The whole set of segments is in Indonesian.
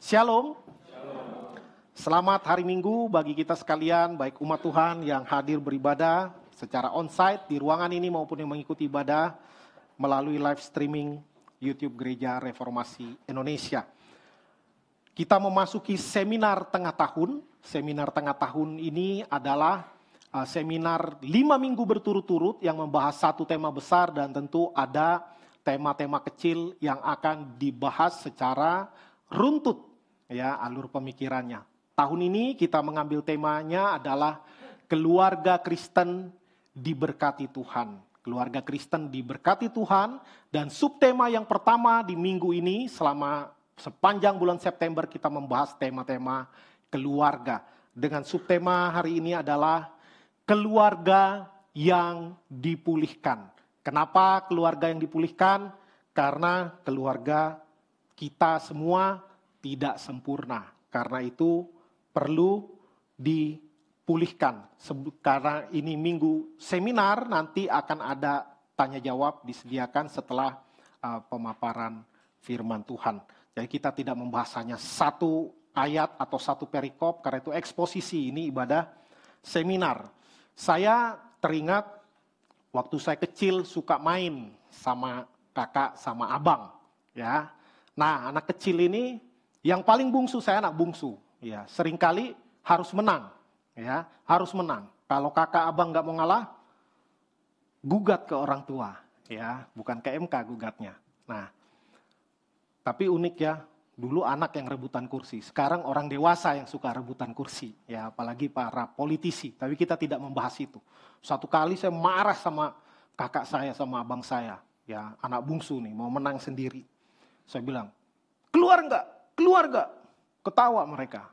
Shalom. Selamat hari Minggu bagi kita sekalian, baik umat Tuhan yang hadir beribadah secara onsite di ruangan ini maupun yang mengikuti ibadah melalui live streaming YouTube Gereja Reformasi Indonesia. Kita memasuki seminar tengah tahun. Seminar tengah tahun ini adalah seminar 5 minggu berturut-turut yang membahas satu tema besar dan tentu ada tema-tema kecil yang akan dibahas secara runtut ya alur pemikirannya. Tahun ini kita mengambil temanya adalah keluarga Kristen diberkati Tuhan. Keluarga Kristen diberkati Tuhan, dan subtema yang pertama di minggu ini selama sepanjang bulan September kita membahas tema-tema keluarga. Dengan subtema hari ini adalah keluarga yang dipulihkan. Kenapa keluarga yang dipulihkan? Karena keluarga kita semua tidak sempurna. Karena itu perlu dipulihkan. Karena ini minggu seminar, nanti akan ada tanya jawab disediakan setelah pemaparan firman Tuhan. Jadi kita tidak membahas hanya satu ayat atau satu perikop, karena itu eksposisi, ini ibadah seminar. Saya teringat waktu saya kecil suka main sama kakak sama abang. Ya. Nah, anak kecil ini yang paling bungsu, saya anak bungsu. Ya, seringkali harus menang, ya, harus menang. Kalau kakak abang nggak mau ngalah, gugat ke orang tua, ya, bukan ke MK gugatnya. Nah, tapi unik ya, dulu anak yang rebutan kursi, sekarang orang dewasa yang suka rebutan kursi, ya, apalagi para politisi. Tapi kita tidak membahas itu. Satu kali saya marah sama kakak saya, sama abang saya, ya, anak bungsu nih, mau menang sendiri. Saya bilang, keluar nggak? Keluar nggak? Ketawa mereka.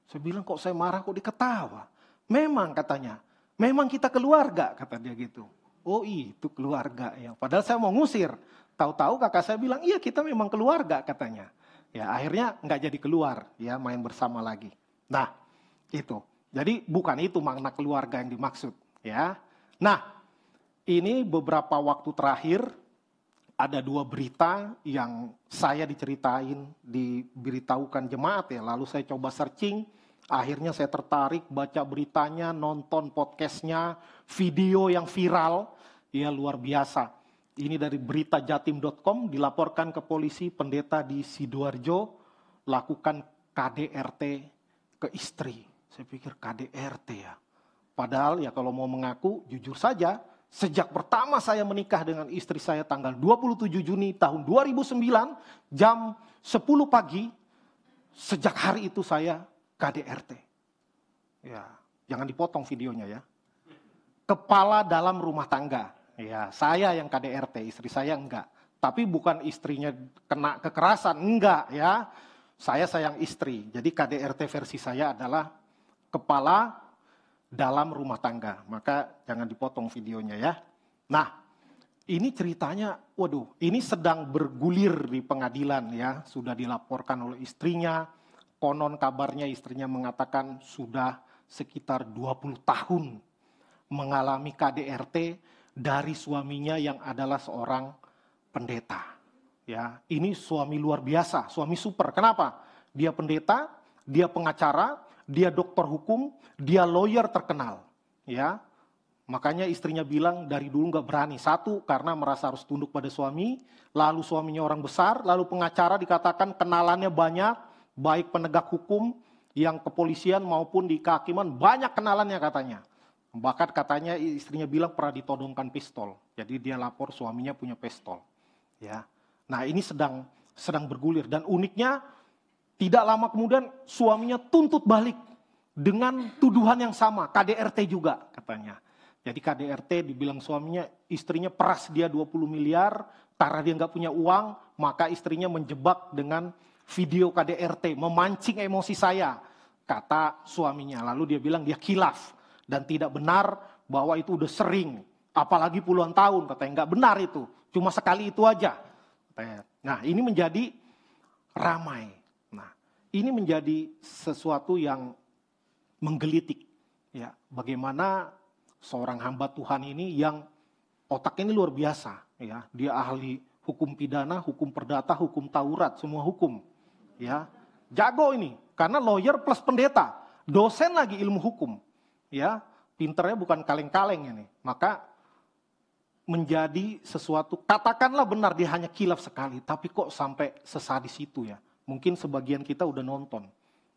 Saya bilang, kok saya marah kok diketawa? Memang katanya, memang kita keluarga, kata dia gitu. Oh itu keluarga ya. Padahal saya mau ngusir. Tahu-tahu kakak saya bilang, iya kita memang keluarga katanya. Ya akhirnya nggak jadi keluar, ya main bersama lagi. Nah itu. Jadi bukan itu makna keluarga yang dimaksud. Ya. Nah ini beberapa waktu terakhir ada 2 berita yang saya diberitahukan jemaat ya. Lalu saya coba searching, akhirnya saya tertarik baca beritanya, nonton podcastnya, video yang viral, ya luar biasa. Ini dari beritajatim.com, dilaporkan ke polisi pendeta di Sidoarjo lakukan KDRT ke istri. Saya pikir KDRT ya. Padahal ya kalau mau mengaku jujur saja, sejak pertama saya menikah dengan istri saya tanggal 27 Juni tahun 2009 jam 10 pagi, sejak hari itu saya KDRT. Ya, jangan dipotong videonya ya. Kepala dalam rumah tangga. Ya, saya yang KDRT, istri saya enggak. Tapi bukan istrinya kena kekerasan, enggak ya. Saya sayang istri. Jadi KDRT versi saya adalah kepala dalam rumah tangga, maka jangan dipotong videonya ya. Nah, ini ceritanya, waduh, ini sedang bergulir di pengadilan ya, sudah dilaporkan oleh istrinya. Konon kabarnya istrinya mengatakan sudah sekitar 20 tahun mengalami KDRT dari suaminya yang adalah seorang pendeta. Ya, ini suami luar biasa, suami super. Kenapa? Dia pendeta, dia pengacara, dia dokter hukum, dia lawyer terkenal, ya. Makanya istrinya bilang dari dulu nggak berani. Satu, karena merasa harus tunduk pada suami, lalu suaminya orang besar, lalu pengacara dikatakan kenalannya banyak, baik penegak hukum yang kepolisian maupun di kehakiman, banyak kenalannya katanya. Bahkan katanya istrinya bilang pernah ditodongkan pistol, jadi dia lapor suaminya punya pistol, ya. Nah ini sedang bergulir dan uniknya, tidak lama kemudian suaminya tuntut balik dengan tuduhan yang sama, KDRT juga katanya. Jadi KDRT dibilang suaminya, istrinya peras dia 20 miliar, karena dia nggak punya uang, maka istrinya menjebak dengan video KDRT, memancing emosi saya, kata suaminya. Lalu dia bilang dia khilaf dan tidak benar bahwa itu udah sering, apalagi puluhan tahun, katanya nggak benar itu, cuma sekali itu aja. Nah ini menjadi ramai. Ini menjadi sesuatu yang menggelitik. Ya, bagaimana seorang hamba Tuhan ini yang otaknya ini luar biasa. Ya, dia ahli hukum pidana, hukum perdata, hukum Taurat, semua hukum. Ya, jago ini. Karena lawyer plus pendeta, dosen lagi ilmu hukum. Ya, pinternya bukan kaleng-kaleng ini. Maka menjadi sesuatu, katakanlah benar dia hanya kilaf sekali, tapi kok sampai sesadis itu ya. Mungkin sebagian kita udah nonton.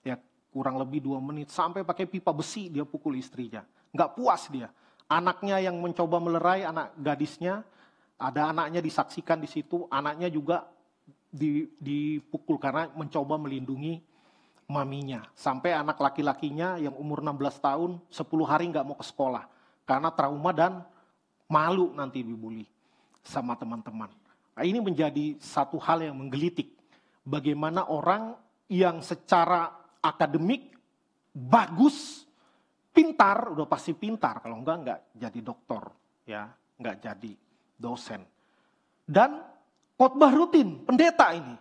Ya, kurang lebih 2 menit, sampai pakai pipa besi dia pukul istrinya. Nggak puas dia. Anaknya yang mencoba melerai anak gadisnya, ada anaknya disaksikan di situ, anaknya juga dipukul karena mencoba melindungi maminya. Sampai anak laki-lakinya yang umur 16 tahun, 10 hari nggak mau ke sekolah. Karena trauma dan malu nanti dibully sama teman-teman. Nah, ini menjadi satu hal yang menggelitik. Bagaimana orang yang secara akademik bagus, pintar, udah pasti pintar. Kalau enggak jadi dokter, ya, enggak jadi dosen. Dan khotbah rutin, pendeta ini,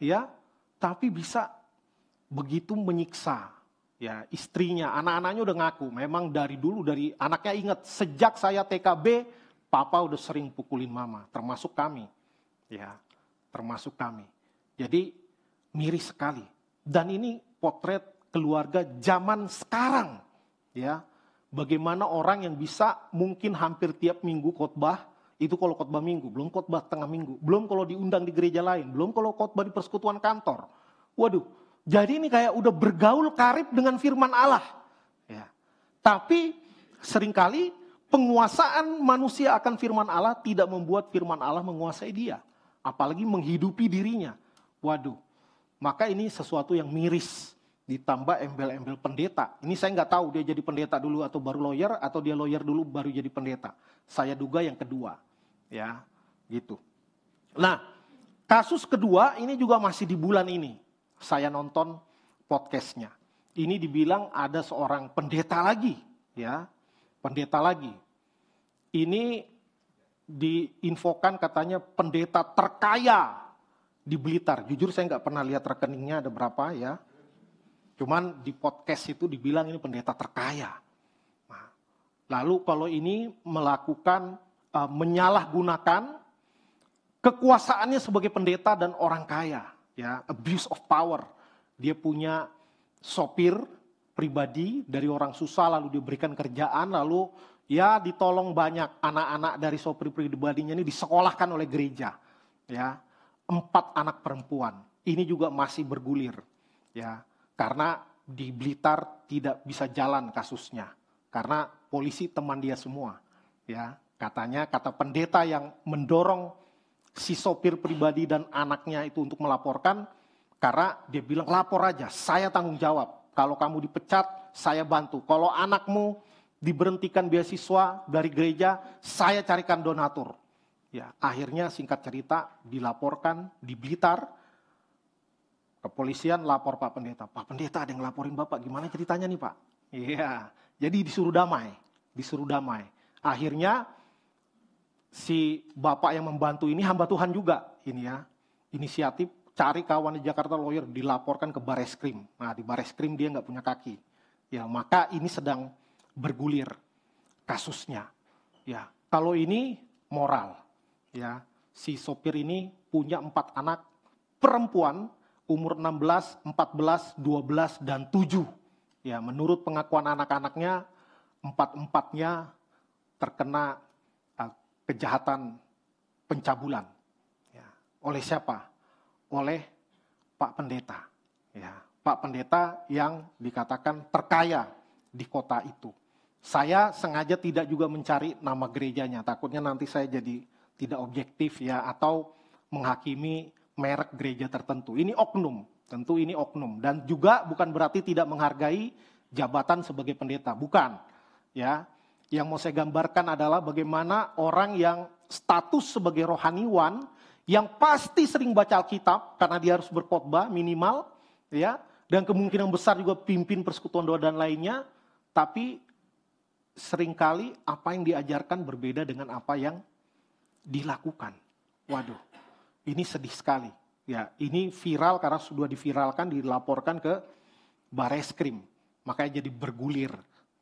ya, tapi bisa begitu menyiksa, ya, istrinya, anak-anaknya udah ngaku. Memang dari dulu, dari anaknya ingat, sejak saya TKB, papa udah sering pukulin mama, termasuk kami, ya, termasuk kami. Jadi miris sekali. Dan ini potret keluarga zaman sekarang, ya, bagaimana orang yang bisa mungkin hampir tiap minggu khotbah, itu kalau khotbah minggu, belum khotbah tengah minggu, belum kalau diundang di gereja lain, belum kalau khotbah di persekutuan kantor. Waduh, jadi ini kayak udah bergaul karib dengan firman Allah. Ya. Tapi seringkali penguasaan manusia akan firman Allah tidak membuat firman Allah menguasai dia. Apalagi menghidupi dirinya. Waduh, maka ini sesuatu yang miris. Ditambah embel-embel pendeta. Ini saya nggak tahu dia jadi pendeta dulu atau baru lawyer, atau dia lawyer dulu baru jadi pendeta. Saya duga yang kedua, ya, gitu. Nah, kasus kedua ini juga masih di bulan ini. Saya nonton podcastnya. Ini dibilang ada seorang pendeta lagi, ya, pendeta lagi. Ini diinfokan katanya pendeta terkaya di Blitar. Jujur saya nggak pernah lihat rekeningnya ada berapa, ya. Cuman di podcast itu dibilang ini pendeta terkaya. Nah, lalu kalau ini melakukan menyalahgunakan kekuasaannya sebagai pendeta dan orang kaya, ya, abuse of power. Dia punya sopir pribadi dari orang susah, lalu diberikan kerjaan, lalu ya ditolong banyak anak-anak dari sopir pribadinya ini disekolahkan oleh gereja, ya, 4 anak perempuan. Ini juga masih bergulir, ya. Karena di Blitar tidak bisa jalan kasusnya. Karena polisi teman dia semua. Ya, katanya, kata pendeta yang mendorong si sopir pribadi dan anaknya itu untuk melaporkan. Karena dia bilang, lapor aja, saya tanggung jawab. Kalau kamu dipecat, saya bantu. Kalau anakmu diberhentikan beasiswa dari gereja, saya carikan donatur. Ya, akhirnya singkat cerita dilaporkan di Blitar. Kepolisian lapor Pak Pendeta. Pak Pendeta ada yang laporin Bapak, gimana ceritanya nih Pak? Iya, jadi disuruh damai. Akhirnya si Bapak yang membantu ini hamba Tuhan juga, ini ya, inisiatif cari kawan di Jakarta lawyer, dilaporkan ke Bareskrim. Nah di Bareskrim dia nggak punya kaki. Ya maka ini sedang bergulir kasusnya. Ya kalau ini moral, ya si sopir ini punya 4 anak perempuan, umur 16, 14, 12, dan 7. Ya, menurut pengakuan anak-anaknya, 4-4-nya terkena kejahatan pencabulan. Ya. Oleh siapa? Oleh Pak Pendeta. Ya, Pak Pendeta yang dikatakan terkaya di kota itu. Saya sengaja tidak juga mencari nama gerejanya, takutnya nanti saya jadi tidak objektif ya, atau menghakimi merek gereja tertentu. Ini oknum, tentu ini oknum. Dan juga bukan berarti tidak menghargai jabatan sebagai pendeta, bukan. Ya, yang mau saya gambarkan adalah bagaimana orang yang status sebagai rohaniwan, yang pasti sering baca Alkitab, karena dia harus berkhotbah minimal, ya, dan kemungkinan besar juga pimpin persekutuan doa dan lainnya, tapi seringkali apa yang diajarkan berbeda dengan apa yang dilakukan. Waduh. Ini sedih sekali. Ya, ini viral karena sudah diviralkan, dilaporkan ke Bareskrim. Makanya jadi bergulir.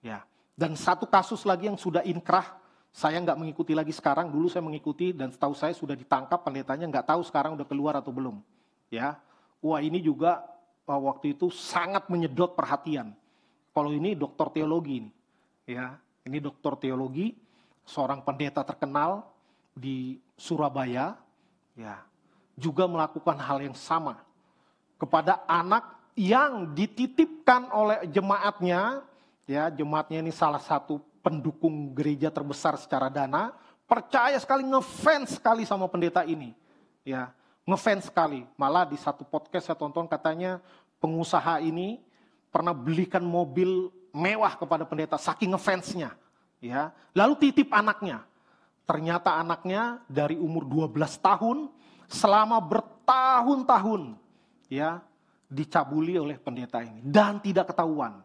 Ya. Dan satu kasus lagi yang sudah inkrah, saya nggak mengikuti lagi sekarang. Dulu saya mengikuti dan setahu saya sudah ditangkap pendetanya, nggak tahu sekarang udah keluar atau belum. Ya, wah ini juga waktu itu sangat menyedot perhatian. Kalau ini doktor teologi nih, ya, ini doktor teologi, seorang pendeta terkenal di Surabaya, ya, juga melakukan hal yang sama kepada anak yang dititipkan oleh jemaatnya, ya, jemaatnya ini salah satu pendukung gereja terbesar secara dana, percaya sekali, ngefans sekali sama pendeta ini, ya, ngefans sekali. Malah di satu podcast saya tonton katanya pengusaha ini pernah belikan mobil mewah kepada pendeta saking ngefansnya, ya. Lalu titip anaknya. Ternyata anaknya dari umur 12 tahun selama bertahun-tahun, ya, dicabuli oleh pendeta ini dan tidak ketahuan.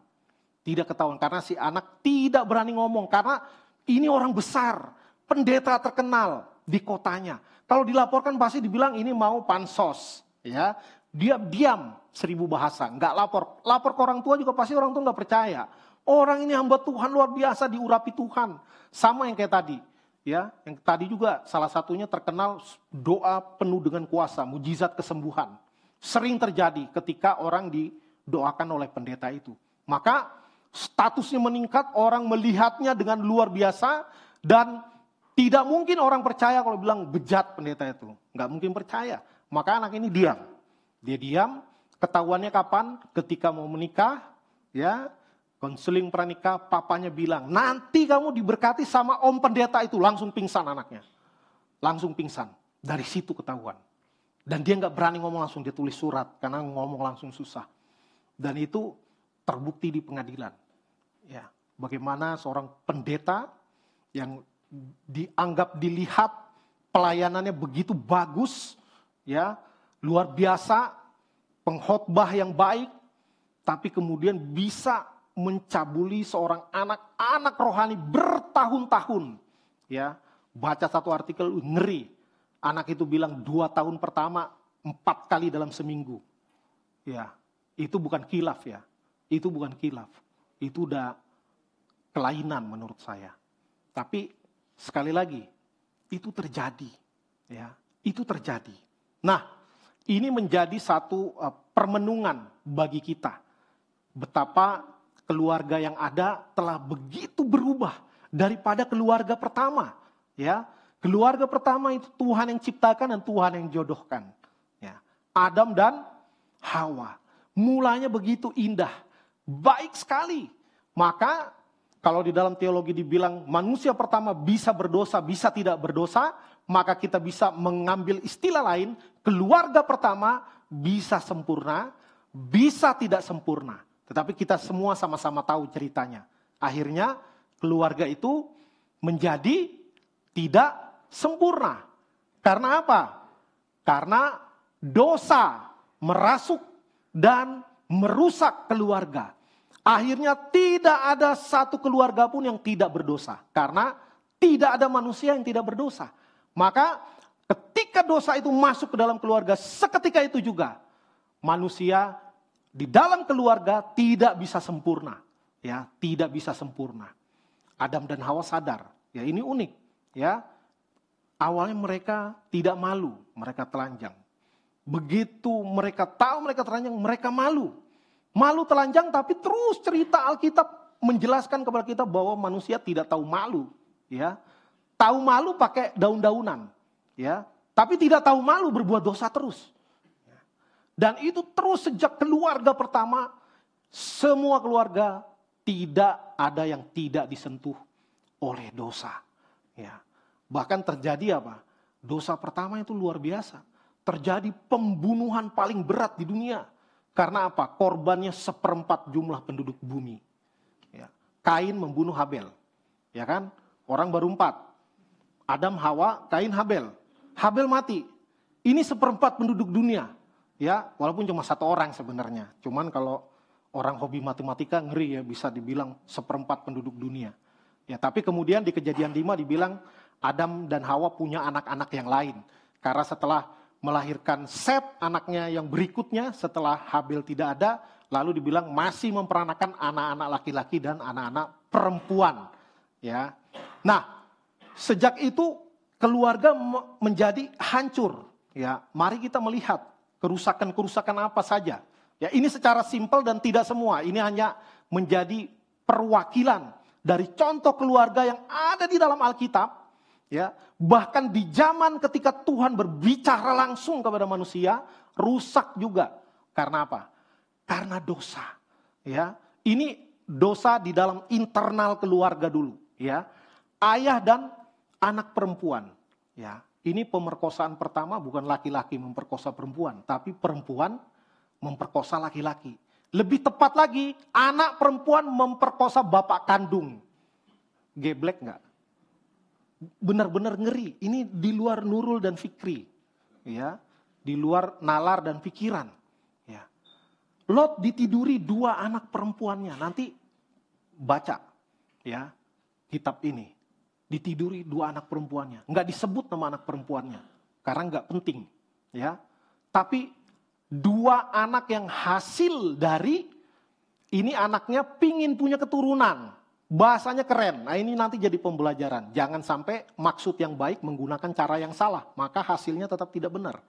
Tidak ketahuan karena si anak tidak berani ngomong karena ini orang besar, pendeta terkenal di kotanya. Kalau dilaporkan pasti dibilang ini mau pansos, ya. Dia diam 1000 bahasa, nggak lapor. Lapor ke orang tua juga pasti orang tua nggak percaya. Orang ini hamba Tuhan luar biasa, diurapi Tuhan. Sama yang kayak tadi, ya. Yang tadi juga salah satunya terkenal doa penuh dengan kuasa, mujizat kesembuhan. Sering terjadi ketika orang didoakan oleh pendeta itu. Maka statusnya meningkat, orang melihatnya dengan luar biasa dan tidak mungkin orang percaya kalau bilang bejat pendeta itu. Nggak mungkin percaya. Maka anak ini diam. Dia diam, ketahuannya kapan? Ketika mau menikah, ya, konseling pranikah, papanya bilang, nanti kamu diberkati sama om pendeta itu. Langsung pingsan anaknya. Langsung pingsan. Dari situ ketahuan. Dan dia nggak berani ngomong langsung, dia tulis surat. Karena ngomong langsung susah. Dan itu terbukti di pengadilan. Ya, bagaimana seorang pendeta yang dianggap dilihat pelayanannya begitu bagus, ya, luar biasa, pengkhotbah yang baik, tapi kemudian bisa mencabuli seorang anak rohani bertahun-tahun. Ya, baca satu artikel ngeri. Anak itu bilang 2 tahun pertama 4 kali dalam seminggu. Ya, itu bukan khilaf ya. Itu bukan khilaf. Itu udah kelainan menurut saya. Tapi sekali lagi, itu terjadi. Ya, itu terjadi. Nah, ini menjadi satu permenungan bagi kita. Betapa keluarga yang ada telah begitu berubah daripada keluarga pertama. Ya, keluarga pertama itu Tuhan yang ciptakan dan Tuhan yang jodohkan. Ya, Adam dan Hawa. Mulanya begitu indah. Baik sekali. Maka kalau di dalam teologi dibilang manusia pertama bisa berdosa, bisa tidak berdosa, maka kita bisa mengambil istilah lain, keluarga pertama bisa sempurna, bisa tidak sempurna. Tetapi kita semua sama-sama tahu ceritanya. Akhirnya keluarga itu menjadi tidak sempurna. Karena apa? Karena dosa merasuk dan merusak keluarga. Akhirnya tidak ada satu keluarga pun yang tidak berdosa. Karena tidak ada manusia yang tidak berdosa. Maka ketika dosa itu masuk ke dalam keluarga, seketika itu juga manusia di dalam keluarga tidak bisa sempurna. Ya, tidak bisa sempurna. Adam dan Hawa sadar. Ya, ini unik. Ya, awalnya mereka tidak malu, mereka telanjang. Begitu mereka tahu mereka telanjang, mereka malu. Malu telanjang, tapi terus cerita Alkitab menjelaskan kepada kita bahwa manusia tidak tahu malu, ya. Tahu malu pakai daun-daunan, ya. Tapi tidak tahu malu berbuat dosa terus. Dan itu terus sejak keluarga pertama, semua keluarga tidak ada yang tidak disentuh oleh dosa, ya. Bahkan terjadi apa? Dosa pertama itu luar biasa. Terjadi pembunuhan paling berat di dunia. Karena apa? Korbannya 1/4 jumlah penduduk bumi. Ya. Kain membunuh Habel. Ya kan? Orang baru 4. Adam, Hawa, Kain, Habel. Habel mati. Ini 1/4 penduduk dunia. Ya, walaupun cuma 1 orang sebenarnya. Cuman kalau orang hobi matematika ngeri ya, bisa dibilang 1/4 penduduk dunia. Ya, tapi kemudian di Kejadian 5 dibilang Adam dan Hawa punya anak-anak yang lain. Karena setelah melahirkan Set, anaknya yang berikutnya setelah Habel tidak ada, lalu dibilang masih memperanakan anak-anak laki-laki dan anak-anak perempuan. Ya, nah sejak itu keluarga menjadi hancur. Ya, mari kita melihat kerusakan-kerusakan apa saja. Ya, ini secara simpel dan tidak semua. Ini hanya menjadi perwakilan dari contoh keluarga yang ada di dalam Alkitab. Ya, bahkan di zaman ketika Tuhan berbicara langsung kepada manusia, rusak juga. Karena apa? Karena dosa. Ya, ini dosa di dalam internal keluarga dulu. Ya, ayah dan anak perempuan. Ya, ini pemerkosaan pertama bukan laki-laki memperkosa perempuan, tapi perempuan memperkosa laki-laki. Lebih tepat lagi, anak perempuan memperkosa bapak kandung. Geblek nggak? Benar-benar ngeri. Ini di luar Nurul dan Fikri, ya, di luar nalar dan pikiran. Ya. Lot ditiduri 2 anak perempuannya. Nanti baca, ya, kitab ini. Ditiduri 2 anak perempuannya. Nggak disebut nama anak perempuannya, karena nggak penting, ya. Tapi 2 anak yang hasil dari ini anaknya pingin punya keturunan. Bahasanya keren. Nah, ini nanti jadi pembelajaran. Jangan sampai maksud yang baik menggunakan cara yang salah. Maka hasilnya tetap tidak benar.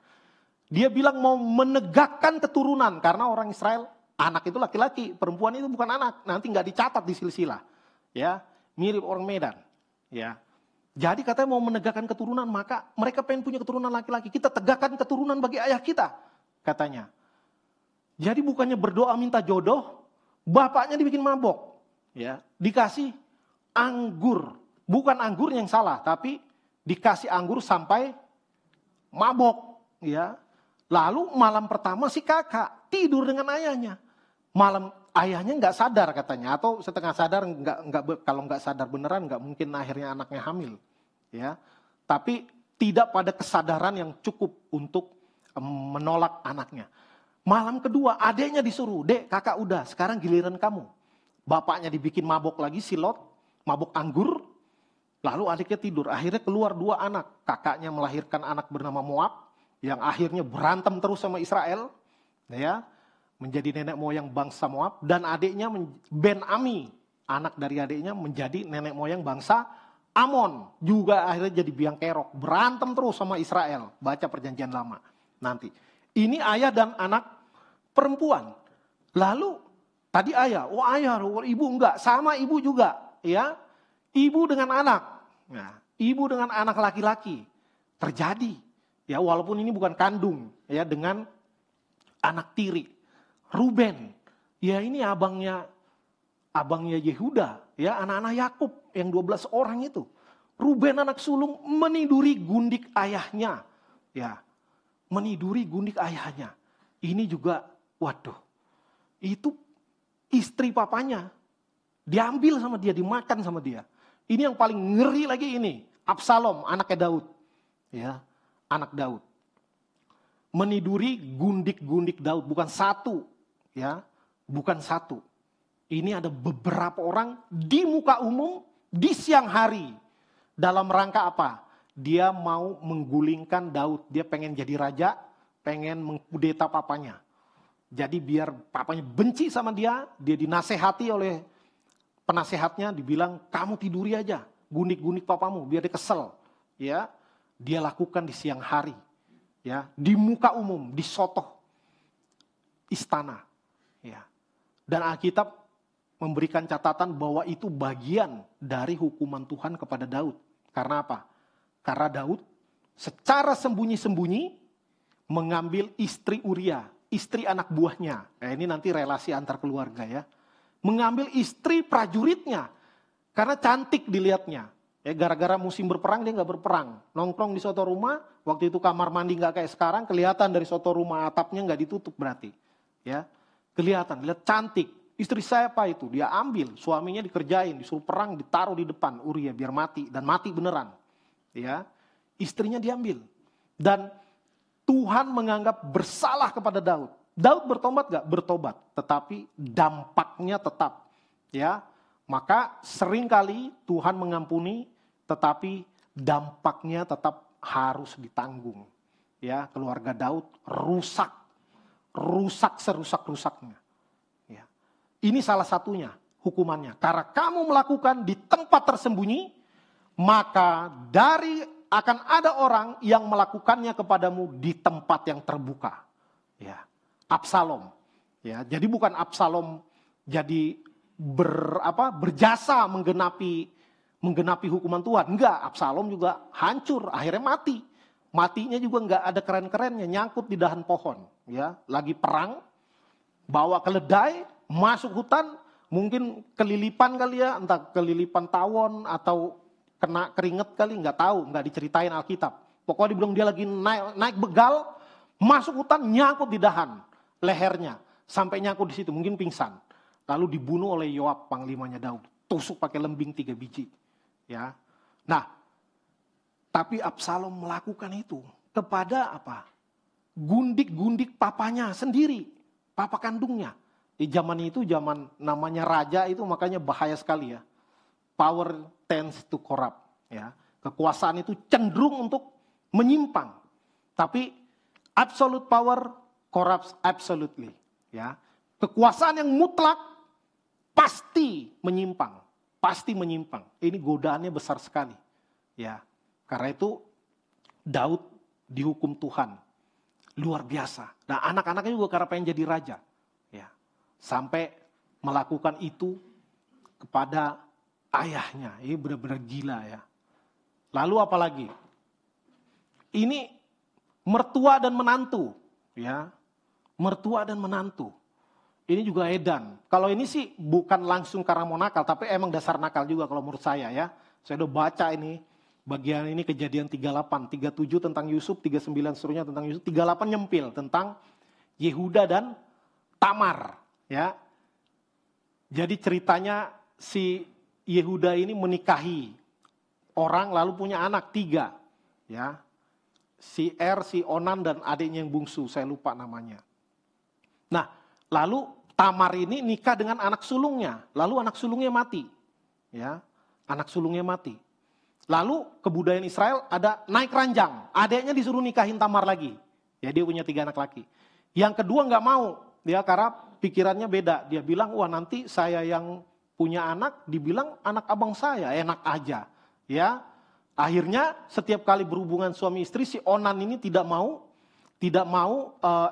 Dia bilang mau menegakkan keturunan. Karena orang Israel, anak itu laki-laki. Perempuan itu bukan anak. Nanti nggak dicatat di silsilah. Ya, mirip orang Medan. Ya. Jadi katanya mau menegakkan keturunan. Maka mereka pengen punya keturunan laki-laki. Kita tegakkan keturunan bagi ayah kita. Katanya. Jadi bukannya berdoa minta jodoh. Bapaknya dibikin mabok. Ya, dikasih anggur, bukan anggur yang salah, tapi dikasih anggur sampai mabok, ya. Lalu malam pertama si kakak tidur dengan ayahnya, malam ayahnya nggak sadar katanya, atau setengah sadar, nggak kalau nggak sadar beneran nggak mungkin akhirnya anaknya hamil, ya. Tapi tidak pada kesadaran yang cukup untuk menolak anaknya. Malam kedua adeknya disuruh, dek kakak udah, sekarang giliran kamu. Bapaknya dibikin mabok lagi si Lot, mabok anggur. Lalu adiknya tidur, akhirnya keluar 2 anak. Kakaknya melahirkan anak bernama Moab, yang akhirnya berantem terus sama Israel. Ya, menjadi nenek moyang bangsa Moab. Dan adiknya Ben-Ami, anak dari adiknya menjadi nenek moyang bangsa Amon. Juga akhirnya jadi biang kerok, berantem terus sama Israel. Baca perjanjian lama nanti. Ini ayah dan anak perempuan. Lalu tadi ayah, ibu enggak, sama ibu juga, ya. Ibu dengan anak. Nah, ibu dengan anak laki-laki terjadi. Ya, walaupun ini bukan kandung, ya, dengan anak tiri. Ruben, ya ini abangnya Yehuda, ya, anak-anak Yakub yang 12 orang itu. Ruben anak sulung meniduri gundik ayahnya. Ya. Meniduri gundik ayahnya. Ini juga, waduh. Itu istri papanya diambil sama dia, dimakan sama dia. Ini yang paling ngeri lagi ini, Absalom, anaknya Daud. Ya, anak Daud. Meniduri gundik-gundik Daud, bukan satu, ya. Bukan satu. Ini ada beberapa orang di muka umum di siang hari. Dalam rangka apa? Dia mau menggulingkan Daud, dia pengen jadi raja, pengen mengkudeta papanya. Jadi biar papanya benci sama dia dinasehati oleh penasehatnya, dibilang kamu tiduri aja, gundik-gundik papamu biar dia kesel. Ya, dia lakukan di siang hari, ya, di muka umum, di sotoh istana. Ya. Dan Alkitab memberikan catatan bahwa itu bagian dari hukuman Tuhan kepada Daud. Karena apa? Karena Daud secara sembunyi-sembunyi mengambil istri Uria, istri anak buahnya. Ini nanti relasi antar keluarga, ya. Mengambil istri prajuritnya. Karena cantik dilihatnya. Ya, gara-gara musim berperang dia gak berperang. Nongkrong di suatu rumah, waktu itu kamar mandi gak kayak sekarang, kelihatan dari suatu rumah atapnya gak ditutup berarti. Ya, kelihatan, lihat cantik. Istri saya apa itu? Dia ambil, suaminya dikerjain, disuruh perang, ditaruh di depan Uria biar mati. Dan mati beneran. Ya, istrinya diambil. Dan Tuhan menganggap bersalah kepada Daud. Daud bertobat gak? Bertobat. Tetapi dampaknya tetap. Ya, maka seringkali Tuhan mengampuni, tetapi dampaknya tetap harus ditanggung. Ya, keluarga Daud rusak serusak-rusaknya. Ya. Ini salah satunya hukumannya. Karena kamu melakukan di tempat tersembunyi, maka akan ada orang yang melakukannya kepadamu di tempat yang terbuka. Ya, Absalom. Ya, jadi bukan Absalom jadi berjasa menggenapi hukuman Tuhan. Enggak, Absalom juga hancur, akhirnya mati. Matinya juga enggak ada keren-kerennya, nyangkut di dahan pohon. Ya, lagi perang, bawa keledai, masuk hutan, mungkin kelilipan kali ya, entah kelilipan tawon atau kena keringet kali, nggak tahu, nggak diceritain Alkitab. Pokoknya dibilang dia lagi naik begal, masuk hutan, nyangkut di dahan lehernya, sampai nyangkut di situ, mungkin pingsan. Lalu dibunuh oleh Yoab, panglimanya Daud, tusuk pakai lembing 3 biji. Ya, nah, tapi Absalom melakukan itu kepada apa? Gundik-gundik papanya sendiri, papa kandungnya. Di zaman itu, zaman namanya raja itu makanya bahaya sekali ya. Power tends to corrupt. Ya. Kekuasaan itu cenderung untuk menyimpang. Tapi absolute power corrupts absolutely. Ya. Kekuasaan yang mutlak pasti menyimpang. Pasti menyimpang. Ini godaannya besar sekali. Ya. Karena itu Daud dihukum Tuhan. Luar biasa. Nah, anak-anaknya juga karena pengen jadi raja. Ya. Sampai melakukan itu kepada ayahnya. Ini benar-benar gila ya. Lalu apa lagi? Ini mertua dan menantu. Ya. Mertua dan menantu. Ini juga edan. Kalau ini sih bukan langsung karena mau nakal, tapi emang dasar nakal juga kalau menurut saya ya. Saya udah baca ini. Bagian ini Kejadian 38, 37 tentang Yusuf, 39 seterusnya tentang Yusuf, 38 nyempil tentang Yehuda dan Tamar. Ya. Jadi ceritanya si Yehuda ini menikahi orang lalu punya anak 3. Ya. Si si Onan dan adiknya yang bungsu, saya lupa namanya. Nah, lalu Tamar ini nikah dengan anak sulungnya, lalu anak sulungnya mati. Ya. Anak sulungnya mati. Lalu kebudayaan Israel ada naik ranjang. Adiknya disuruh nikahin Tamar lagi. Ya, dia punya 3 anak laki. Yang kedua nggak mau. Dia karena pikirannya beda. Dia bilang, wah nanti saya yang punya anak, dibilang anak abang saya. Enak aja. Ya, akhirnya setiap kali berhubungan suami istri, si Onan ini tidak mau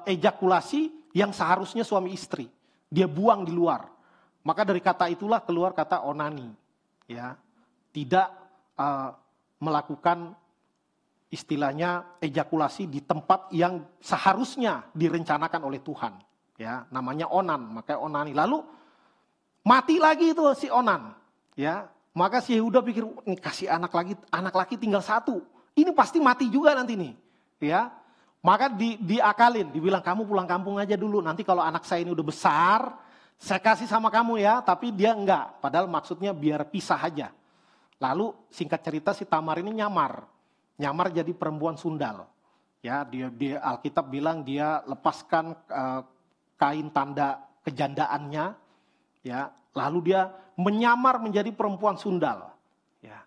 ejakulasi yang seharusnya suami istri. Dia buang di luar. Maka dari kata itulah keluar kata onani. Ya, tidak melakukan istilahnya ejakulasi di tempat yang seharusnya direncanakan oleh Tuhan. Ya, namanya onan, makanya onani. Lalu mati lagi itu si Onan. Ya, maka si Yehuda pikir, nih kasih anak laki tinggal 1. Ini pasti mati juga nanti nih. Ya, maka diakalin, dibilang kamu pulang kampung aja dulu. Nanti kalau anak saya ini udah besar, saya kasih sama kamu ya. Tapi dia enggak. Padahal maksudnya biar pisah aja. Lalu singkat cerita si Tamar ini nyamar jadi perempuan sundal. Ya, dia Alkitab bilang dia lepaskan kain tanda kejandaannya, ya. Lalu dia menyamar menjadi perempuan sundal. Ya.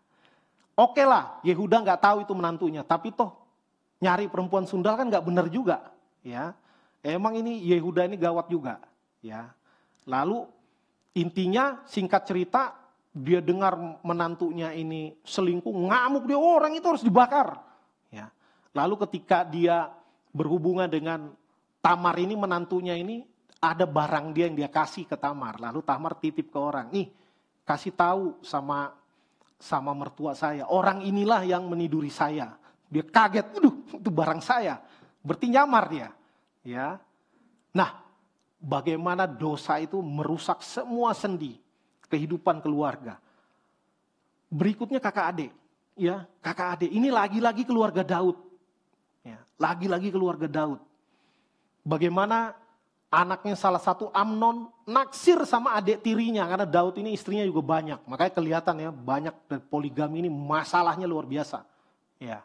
Oke lah, Yehuda nggak tahu itu menantunya, tapi toh nyari perempuan sundal kan nggak benar juga. Ya, emang ini Yehuda ini gawat juga. Ya. Lalu intinya singkat cerita, dia dengar menantunya ini selingkuh, ngamuk dia, orang itu harus dibakar. Ya. Lalu ketika dia berhubungan dengan Tamar ini, menantunya ini, ada barang dia yang dia kasih ke Tamar. Lalu Tamar titip ke orang, nih kasih tahu sama mertua saya, orang inilah yang meniduri saya. Dia kaget, aduh itu barang saya. Berarti nyamar dia. Ya. Nah, bagaimana dosa itu merusak semua sendi kehidupan keluarga. Berikutnya kakak adik. Ya, kakak adik. Ini lagi-lagi keluarga Daud. Ya, lagi-lagi keluarga Daud. Bagaimana anaknya salah satu Amnon naksir sama adik tirinya. Karena Daud ini istrinya juga banyak. Makanya kelihatan ya banyak dan poligami ini masalahnya luar biasa. Ya.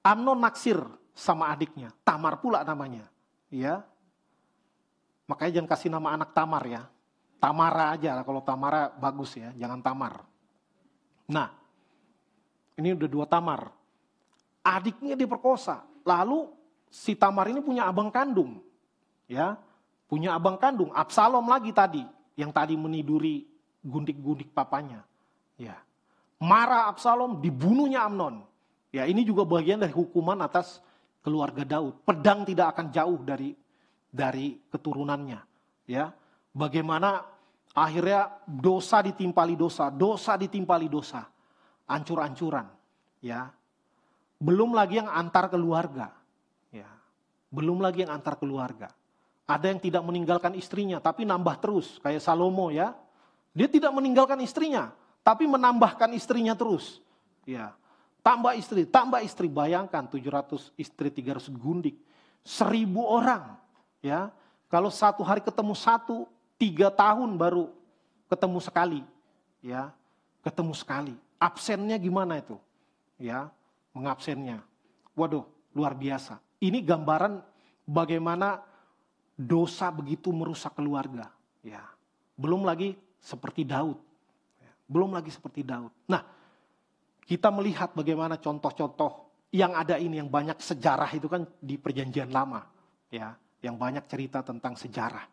Amnon naksir sama adiknya. Tamar pula namanya. Ya. Makanya jangan kasih nama anak Tamar ya. Tamara aja lah, kalau Tamara bagus ya, jangan Tamar. Nah, ini udah 2 Tamar. Adiknya diperkosa. Lalu si Tamar ini punya abang kandung. Ya, punya abang kandung, Absalom lagi tadi, yang tadi meniduri gundik-gundik papanya. Ya. Marah Absalom, dibunuhnya Amnon. Ya, ini juga bagian dari hukuman atas keluarga Daud. Pedang tidak akan jauh dari dari keturunannya, ya. Bagaimana akhirnya dosa ditimpali dosa, dosa ditimpali dosa, ancur-ancuran, ya. Belum lagi yang antar keluarga, ya. Belum lagi yang antar keluarga. Ada yang tidak meninggalkan istrinya, tapi nambah terus, kayak Salomo, ya. Dia tidak meninggalkan istrinya, tapi menambahkan istrinya terus, ya. Tambah istri, bayangkan 700 istri 300 gundik. 1000 orang, ya. Kalau satu hari ketemu 3 tahun baru ketemu sekali, ya. Ketemu sekali. Absennya gimana itu? Ya, mengabsennya. Waduh, luar biasa. Ini gambaran bagaimana dosa begitu merusak keluarga, ya. Belum lagi seperti Daud. Belum lagi seperti Daud. Nah, kita melihat bagaimana contoh-contoh yang ada ini, yang banyak sejarah itu kan di Perjanjian Lama, ya, yang banyak cerita tentang sejarah.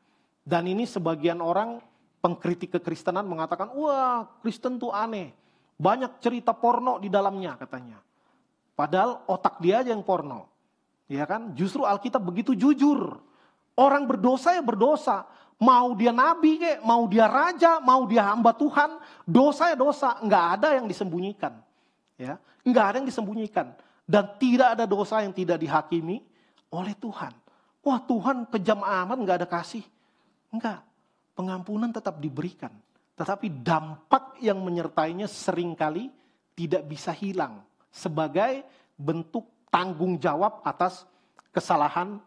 Dan ini sebagian orang pengkritik kekristenan mengatakan, wah, Kristen tuh aneh, banyak cerita porno di dalamnya katanya. Padahal otak dia aja yang porno, ya kan? Justru Alkitab begitu jujur, orang berdosa ya berdosa, mau dia nabi kek, mau dia raja, mau dia hamba Tuhan, dosa ya dosa, nggak ada yang disembunyikan. Ya, enggak ada yang disembunyikan. Dan tidak ada dosa yang tidak dihakimi oleh Tuhan. Wah, Tuhan kejam amat, enggak ada kasih. Enggak, pengampunan tetap diberikan. Tetapi dampak yang menyertainya seringkali tidak bisa hilang. Sebagai bentuk tanggung jawab atas kesalahan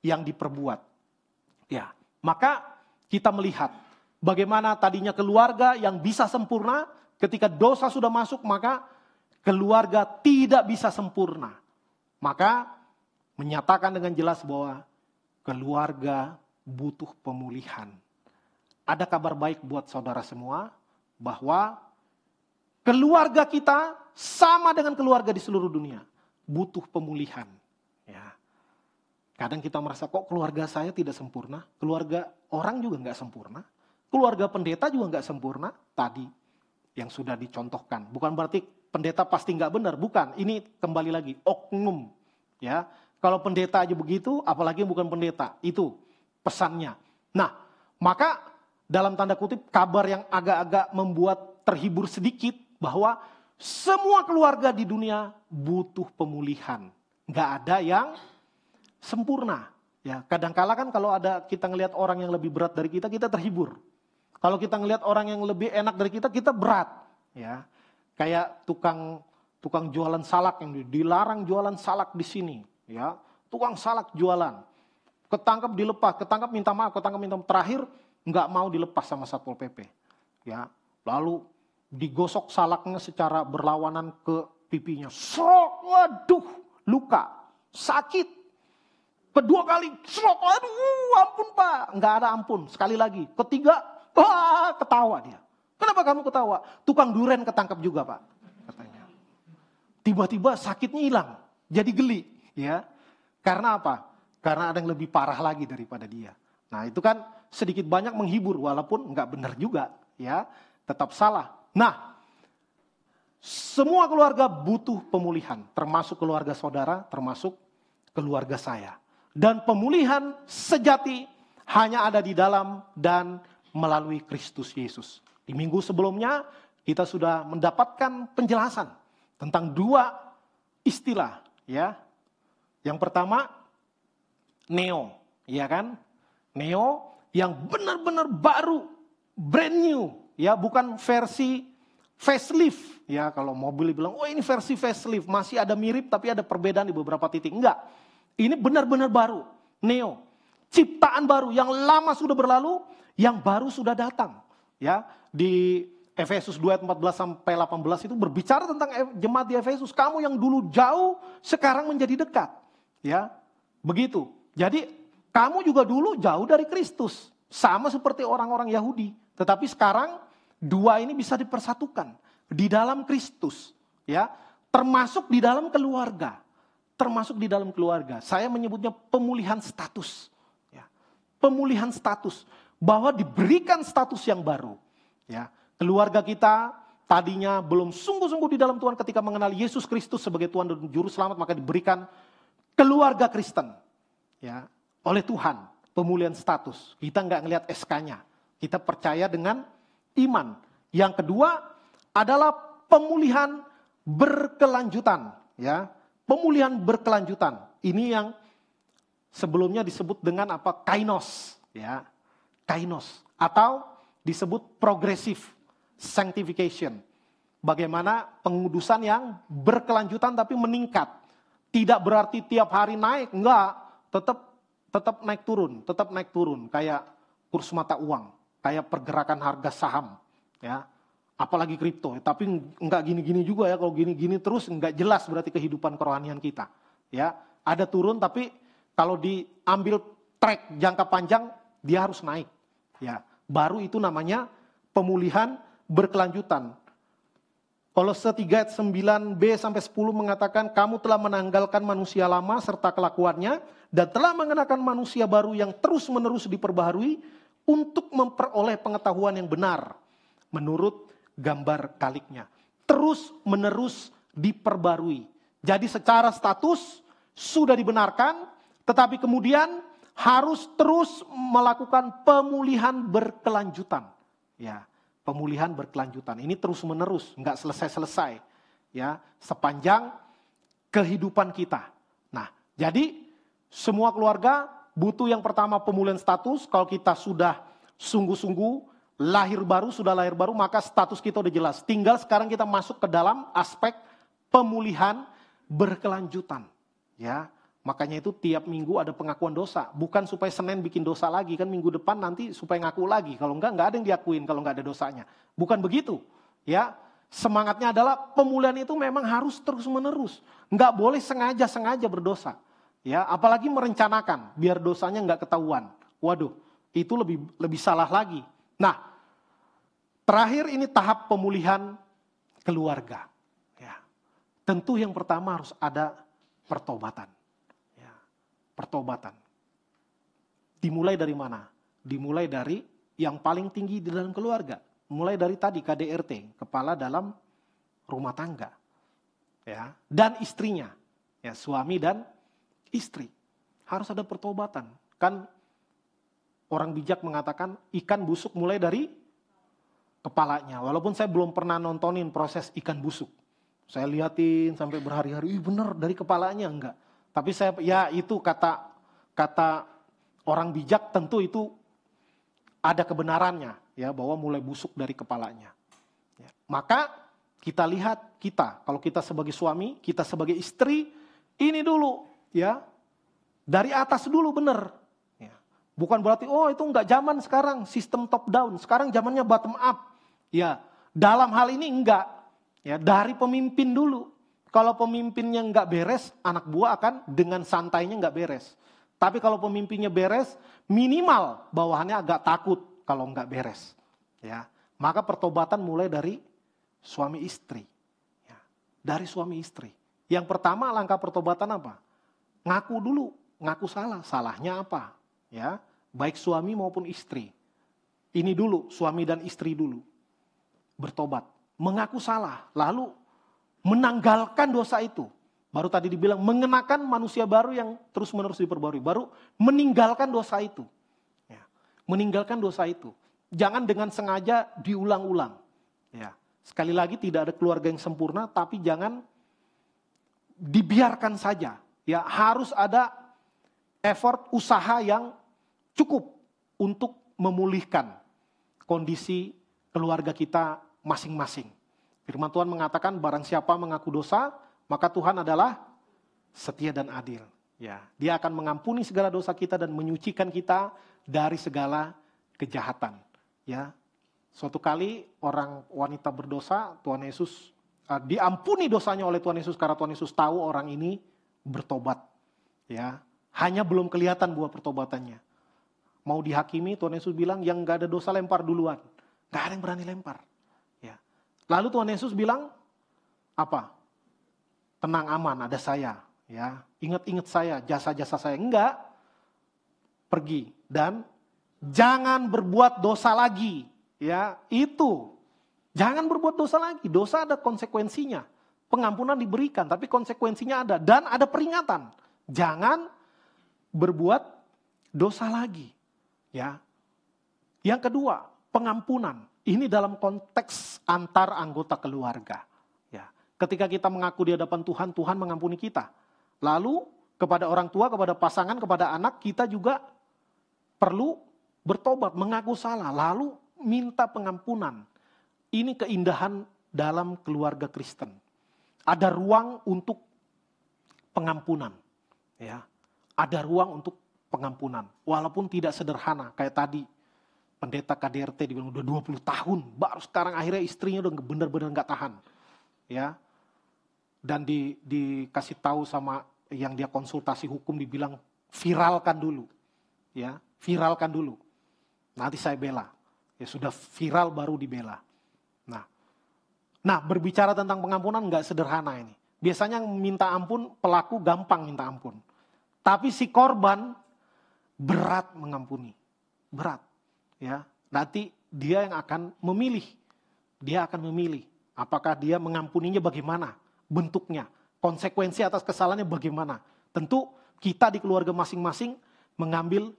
yang diperbuat. Ya, maka kita melihat bagaimana tadinya keluarga yang bisa sempurna, ketika dosa sudah masuk maka keluarga tidak bisa sempurna. Maka menyatakan dengan jelas bahwa keluarga butuh pemulihan. Ada kabar baik buat saudara semua bahwa keluarga kita sama dengan keluarga di seluruh dunia. Butuh pemulihan. Ya. Kadang kita merasa kok keluarga saya tidak sempurna. Keluarga orang juga nggak sempurna. Keluarga pendeta juga nggak sempurna. Tadi yang sudah dicontohkan. Bukan berarti pendeta pasti nggak benar, bukan. Ini kembali lagi oknum, ya. Kalau pendeta aja begitu, apalagi bukan pendeta. Itu pesannya. Nah, maka dalam tanda kutip kabar yang agak-agak membuat terhibur sedikit bahwa semua keluarga di dunia butuh pemulihan. Nggak ada yang sempurna. Ya, kadang-kala kan kalau ada kita ngelihat orang yang lebih berat dari kita, kita terhibur. Kalau kita ngelihat orang yang lebih enak dari kita, kita berat. Ya. Kayak tukang jualan salak yang dilarang jualan salak di sini, ya. Tukang salak jualan, ketangkap dilepas, ketangkap minta maaf, terakhir nggak mau dilepas sama Satpol PP, ya. Lalu digosok salaknya secara berlawanan ke pipinya, sok, waduh, luka, sakit. Kedua kali, sok, aduh, ampun Pak, nggak ada ampun. Sekali lagi, ketiga, ketawa dia. Kenapa kamu ketawa? Tukang duren ketangkap juga Pak, katanya. Tiba-tiba sakitnya hilang, jadi geli, ya. Karena apa? Karena ada yang lebih parah lagi daripada dia. Nah itu kan sedikit banyak menghibur, walaupun nggak benar juga, ya. Tetap salah. Nah, semua keluarga butuh pemulihan, termasuk keluarga saudara, termasuk keluarga saya. Dan pemulihan sejati hanya ada di dalam dan melalui Kristus Yesus. Di minggu sebelumnya kita sudah mendapatkan penjelasan tentang 2 istilah, ya. Yang pertama neo, ya kan? Neo yang benar-benar baru, brand new, ya, bukan versi facelift, ya. Kalau mobil bilang, "Oh, ini versi facelift, masih ada mirip tapi ada perbedaan di beberapa titik." Enggak. Ini benar-benar baru, neo. Ciptaan baru, yang lama sudah berlalu, yang baru sudah datang. Ya, di Efesus 2 ayat 14 sampai 18 itu berbicara tentang jemaat di Efesus. Kamu yang dulu jauh sekarang menjadi dekat. Ya, begitu. Jadi kamu juga dulu jauh dari Kristus. Sama seperti orang-orang Yahudi. Tetapi sekarang 2 ini bisa dipersatukan. Di dalam Kristus. Ya, termasuk di dalam keluarga. Termasuk di dalam keluarga. Saya menyebutnya pemulihan status. Ya, pemulihan status. Bahwa diberikan status yang baru. Ya, keluarga kita tadinya belum sungguh-sungguh di dalam Tuhan ketika mengenal Yesus Kristus sebagai Tuhan dan Juru Selamat, maka diberikan keluarga Kristen, ya, oleh Tuhan. pemulihan status. Kita nggak ngelihat SK-nya. Kita percaya dengan iman. Yang kedua adalah pemulihan berkelanjutan. Ya, pemulihan berkelanjutan. Ini yang sebelumnya disebut dengan apa? Kainos. Ya, kainos. Atau disebut progressive sanctification. Bagaimana pengudusan yang berkelanjutan tapi meningkat. Tidak berarti tiap hari naik, enggak. Tetap naik turun. Kayak kurs mata uang, kayak pergerakan harga saham. Ya, apalagi kripto. Tapi enggak gini-gini juga ya. Kalau gini-gini terus enggak jelas berarti kehidupan kerohanian kita. Ya, ada turun tapi kalau diambil track jangka panjang dia harus naik. Ya, baru itu namanya pemulihan berkelanjutan. Kolose 3 ayat 9b sampai 10 mengatakan, kamu telah menanggalkan manusia lama serta kelakuannya dan telah mengenakan manusia baru yang terus-menerus diperbaharui untuk memperoleh pengetahuan yang benar menurut gambar kaliknya. Terus-menerus diperbarui. Jadi secara status sudah dibenarkan, tetapi kemudian harus terus melakukan pemulihan berkelanjutan. Ya. Pemulihan berkelanjutan. Ini terus menerus, nggak selesai-selesai. Ya, sepanjang kehidupan kita. Nah, jadi semua keluarga butuh yang pertama pemulihan status. Kalau kita sudah sungguh-sungguh sudah lahir baru, maka status kita udah jelas. Tinggal sekarang kita masuk ke dalam aspek pemulihan berkelanjutan. Ya, makanya itu tiap minggu ada pengakuan dosa. Bukan supaya Senin bikin dosa lagi. Kan minggu depan nanti supaya ngaku lagi. Kalau enggak ada yang diakuin kalau enggak ada dosanya. Bukan begitu. Ya, semangatnya adalah pemulihan itu memang harus terus menerus. Enggak boleh sengaja berdosa. Ya, apalagi merencanakan biar dosanya enggak ketahuan. Waduh, itu lebih salah lagi. Nah, terakhir ini tahap pemulihan keluarga. Ya, tentu yang pertama harus ada pertobatan. Pertobatan. Dimulai dari mana? Dimulai dari yang paling tinggi di dalam keluarga. Mulai dari tadi KDRT, kepala dalam rumah tangga. Ya, dan istrinya. Ya, suami dan istri. Harus ada pertobatan. Kan orang bijak mengatakan ikan busuk mulai dari kepalanya. Walaupun saya belum pernah nontonin proses ikan busuk. Saya liatin sampai berhari-hari, bener dari kepalanya enggak. Tapi itu kata orang bijak tentu itu ada kebenarannya ya bahwa mulai busuk dari kepalanya. Ya. Maka kita lihat kalau kita sebagai suami, kita sebagai istri ini dulu ya dari atas dulu benar. Ya. Bukan berarti itu enggak zaman sekarang sistem top down, sekarang zamannya bottom up. Ya dalam hal ini enggak ya dari pemimpin dulu. Kalau pemimpinnya nggak beres, anak buah akan dengan santainya nggak beres. Tapi kalau pemimpinnya beres, minimal bawahannya agak takut kalau nggak beres. Ya, maka pertobatan mulai dari suami istri. Ya, dari suami istri. Yang pertama langkah pertobatan apa? Ngaku dulu, ngaku salah. Salahnya apa? Ya, baik suami maupun istri. Ini dulu, suami dan istri dulu. Bertobat, mengaku salah, lalu menanggalkan dosa itu. Baru tadi dibilang mengenakan manusia baru yang terus-menerus diperbarui. Baru meninggalkan dosa itu. Ya, meninggalkan dosa itu. Jangan dengan sengaja diulang-ulang. Ya, sekali lagi tidak ada keluarga yang sempurna, tapi jangan dibiarkan saja. Ya, harus ada effort usaha yang cukup untuk memulihkan kondisi keluarga kita masing-masing. Firman Tuhan mengatakan barang siapa mengaku dosa, maka Tuhan adalah setia dan adil. Ya, Dia akan mengampuni segala dosa kita dan menyucikan kita dari segala kejahatan. Ya, suatu kali orang wanita berdosa, Tuhan Yesus diampuni dosanya oleh Tuhan Yesus karena Tuhan Yesus tahu orang ini bertobat. Ya, hanya belum kelihatan buah pertobatannya. Mau dihakimi, Tuhan Yesus bilang yang nggak ada dosa lempar duluan. Nggak ada yang berani lempar. Lalu Tuhan Yesus bilang, apa? Tenang aman, ada saya. Ya, ingat-ingat saya, jasa-jasa saya. Enggak, pergi dan jangan berbuat dosa lagi. Ya, itu. Jangan berbuat dosa lagi. Dosa ada konsekuensinya. Pengampunan diberikan, tapi konsekuensinya ada. Dan ada peringatan. Jangan berbuat dosa lagi. Ya. Yang kedua, pengampunan. Ini dalam konteks antar anggota keluarga. Ya. Ketika kita mengaku di hadapan Tuhan, Tuhan mengampuni kita. Lalu kepada orang tua, kepada pasangan, kepada anak, kita juga perlu bertobat, mengaku salah, lalu minta pengampunan. Ini keindahan dalam keluarga Kristen. Ada ruang untuk pengampunan. Ya. Ada ruang untuk pengampunan. Walaupun tidak sederhana, kayak tadi pendeta KDRT dibilang udah 20 tahun, baru sekarang akhirnya istrinya udah benar-benar gak tahan. Ya. Dan dikasih tahu sama yang dia konsultasi hukum, dibilang viralkan dulu. Ya, viralkan dulu. Nanti saya bela. Ya sudah viral baru dibela. Nah, berbicara tentang pengampunan nggak sederhana ini. Biasanya minta ampun, pelaku gampang minta ampun. Tapi si korban berat mengampuni. Berat. Ya, nanti dia yang akan memilih. Dia akan memilih. Apakah dia mengampuninya bagaimana? Bentuknya. Konsekuensi atas kesalahannya bagaimana? Tentu kita di keluarga masing-masing mengambil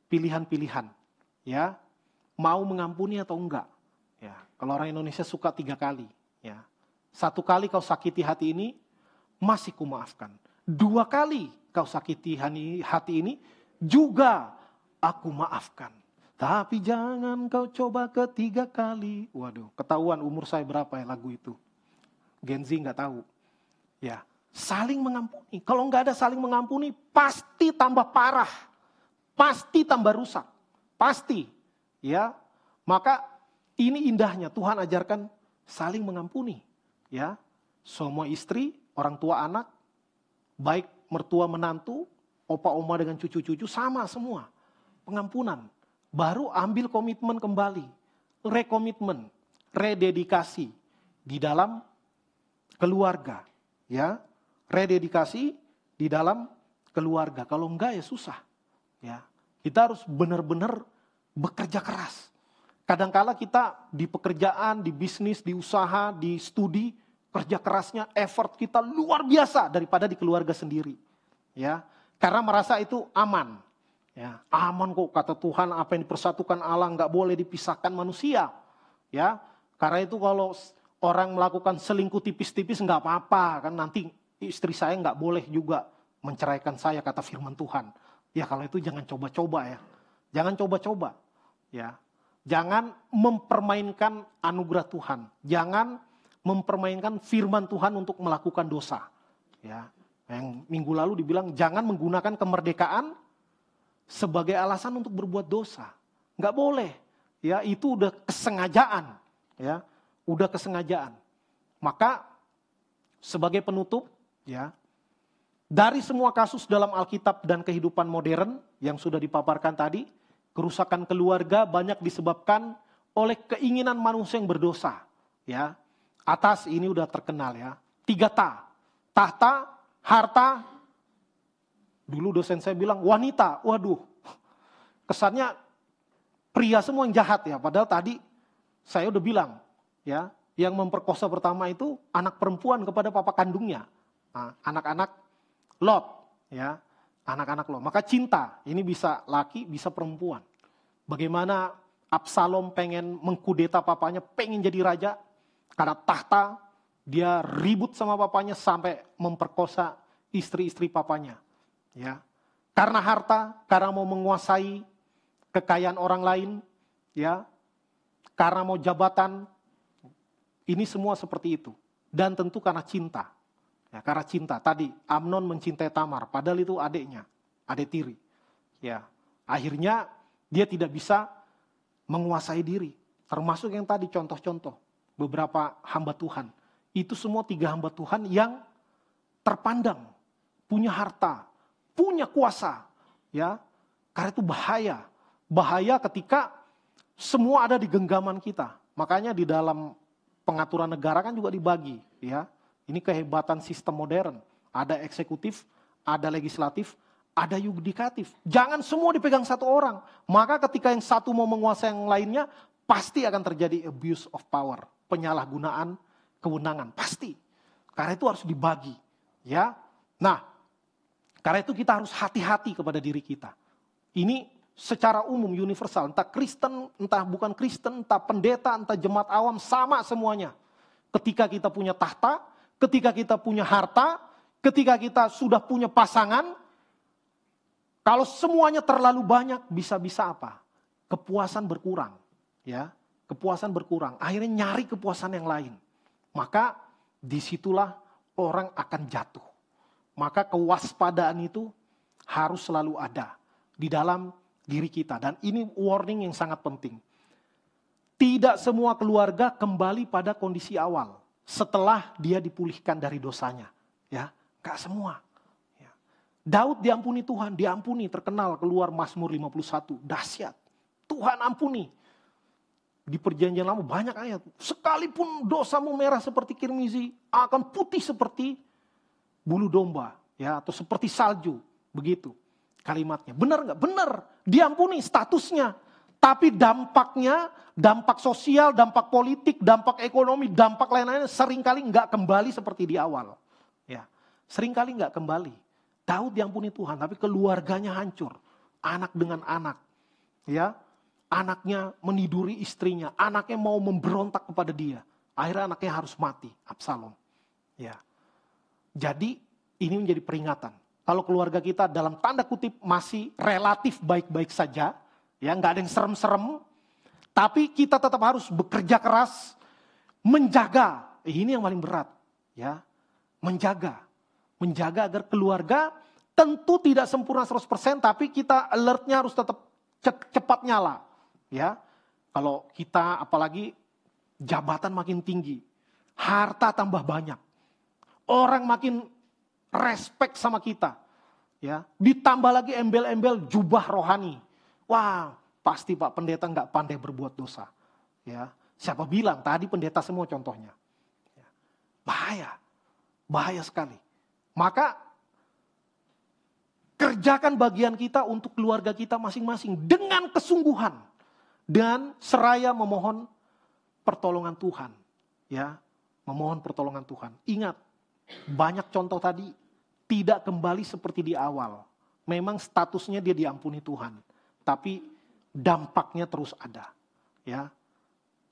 pilihan-pilihan. Ya, mau mengampuni atau enggak. Ya, kalau orang Indonesia suka 3 kali. Ya, 1 kali kau sakiti hati ini, masih kumaafkan. 2 kali kau sakiti hati ini, juga aku maafkan. Tapi jangan kau coba ke-3 kali. Waduh, ketahuan umur saya berapa ya lagu itu. Gen Z nggak tahu. Ya, saling mengampuni. Kalau nggak ada saling mengampuni, pasti tambah parah. Pasti tambah rusak. Pasti. Ya, maka ini indahnya Tuhan ajarkan saling mengampuni. Ya, semua istri, orang tua anak, baik mertua menantu, opa oma dengan cucu-cucu, sama semua. Pengampunan. Baru ambil komitmen kembali. Rekomitmen, rededikasi di dalam keluarga. Ya, rededikasi di dalam keluarga. Kalau enggak ya susah. Ya, kita harus benar-benar bekerja keras. Kadangkala kita di pekerjaan, di bisnis, di usaha, di studi, kerja kerasnya, effort kita luar biasa daripada di keluarga sendiri. Ya, karena merasa itu aman. Ya, aman kok kata Tuhan, apa yang dipersatukan Allah nggak boleh dipisahkan manusia. Ya, karena itu kalau orang melakukan selingkuh tipis-tipis nggak apa-apa, kan nanti istri saya nggak boleh juga menceraikan saya, kata firman Tuhan. Ya kalau itu jangan coba-coba ya, jangan coba-coba. Ya, jangan mempermainkan anugerah Tuhan, jangan mempermainkan firman Tuhan untuk melakukan dosa. Ya, yang minggu lalu dibilang jangan menggunakan kemerdekaan sebagai alasan untuk berbuat dosa, nggak boleh. Ya, itu udah kesengajaan. Ya. Udah kesengajaan. Maka sebagai penutup, ya, dari semua kasus dalam Alkitab dan kehidupan modern yang sudah dipaparkan tadi, kerusakan keluarga banyak disebabkan oleh keinginan manusia yang berdosa. Ya, atas ini udah terkenal ya. 3 tahta, harta. Dulu dosen saya bilang wanita. Waduh, kesannya pria semua yang jahat ya. Padahal tadi saya udah bilang. Ya, yang memperkosa pertama itu anak perempuan kepada papa kandungnya. Nah, anak-anak Lot, ya. Anak-anak Lot. Maka cinta, ini bisa laki, bisa perempuan. Bagaimana Absalom pengen mengkudeta papanya, pengen jadi raja. Karena tahta, dia ribut sama papanya sampai memperkosa istri-istri papanya. Ya. Karena harta, karena mau menguasai kekayaan orang lain, ya. Karena mau jabatan. Ini semua seperti itu. Dan tentu karena cinta. Ya, karena cinta. Tadi Amnon mencintai Tamar. Padahal itu adiknya. Adik tiri. Ya, akhirnya dia tidak bisa menguasai diri. Termasuk yang tadi contoh-contoh. Beberapa hamba Tuhan. Itu semua 3 hamba Tuhan yang terpandang. Punya harta. Punya kuasa. Ya, karena itu bahaya. Bahaya ketika semua ada di genggaman kita. Makanya di dalam pengaturan negara kan juga dibagi, ya. Ini kehebatan sistem modern. Ada eksekutif, ada legislatif, ada yudikatif. Jangan semua dipegang satu orang. Maka ketika yang satu mau menguasai yang lainnya, pasti akan terjadi abuse of power, penyalahgunaan kewenangan, pasti. Karena itu harus dibagi, ya. Nah, karena itu kita harus hati-hati kepada diri kita. Ini secara umum universal, entah Kristen, entah bukan Kristen, entah pendeta, entah jemaat awam, sama semuanya. Ketika kita punya tahta, ketika kita punya harta, ketika kita sudah punya pasangan, kalau semuanya terlalu banyak, bisa-bisa apa? Kepuasan berkurang. Ya, kepuasan berkurang. Akhirnya nyari kepuasan yang lain. Maka disitulah orang akan jatuh. Maka kewaspadaan itu harus selalu ada di dalam diri kita. Dan ini warning yang sangat penting. Tidak semua keluarga kembali pada kondisi awal setelah dia dipulihkan dari dosanya. Ya, gak semua. Ya. Daud diampuni Tuhan, diampuni, terkenal keluar Mazmur 51, dahsyat. Tuhan ampuni. Di perjanjian lama banyak ayat. Sekalipun dosamu merah seperti kirmizi, akan putih seperti bulu domba, ya, atau seperti salju, begitu kalimatnya. Benar nggak? Benar, diampuni statusnya. Tapi dampaknya, dampak sosial, dampak politik, dampak ekonomi, dampak lain-lain seringkali nggak kembali seperti di awal. Ya, seringkali nggak kembali. Daud diampuni Tuhan, tapi keluarganya hancur, anak dengan anak, ya, anaknya meniduri istrinya, anaknya mau memberontak kepada dia, akhirnya anaknya harus mati, Absalom. Ya. Jadi ini menjadi peringatan. Kalau keluarga kita dalam tanda kutip masih relatif baik-baik saja, ya nggak ada yang serem-serem, tapi kita tetap harus bekerja keras, menjaga. Ini yang paling berat, ya, menjaga agar keluarga tentu tidak sempurna 100%, tapi kita alertnya harus tetap cepat nyala, ya. Kalau kita apalagi jabatan makin tinggi, harta tambah banyak. Orang makin respect sama kita, ya. Ditambah lagi embel-embel jubah rohani. Wah, pasti Pak Pendeta nggak pandai berbuat dosa, ya. Siapa bilang? Tadi pendeta semua contohnya. Bahaya sekali. Maka kerjakan bagian kita untuk keluarga kita masing-masing dengan kesungguhan dan seraya memohon pertolongan Tuhan, ya. Memohon pertolongan Tuhan. Ingat, banyak contoh tadi tidak kembali seperti di awal. Memang statusnya dia diampuni Tuhan, tapi dampaknya terus ada. Ya,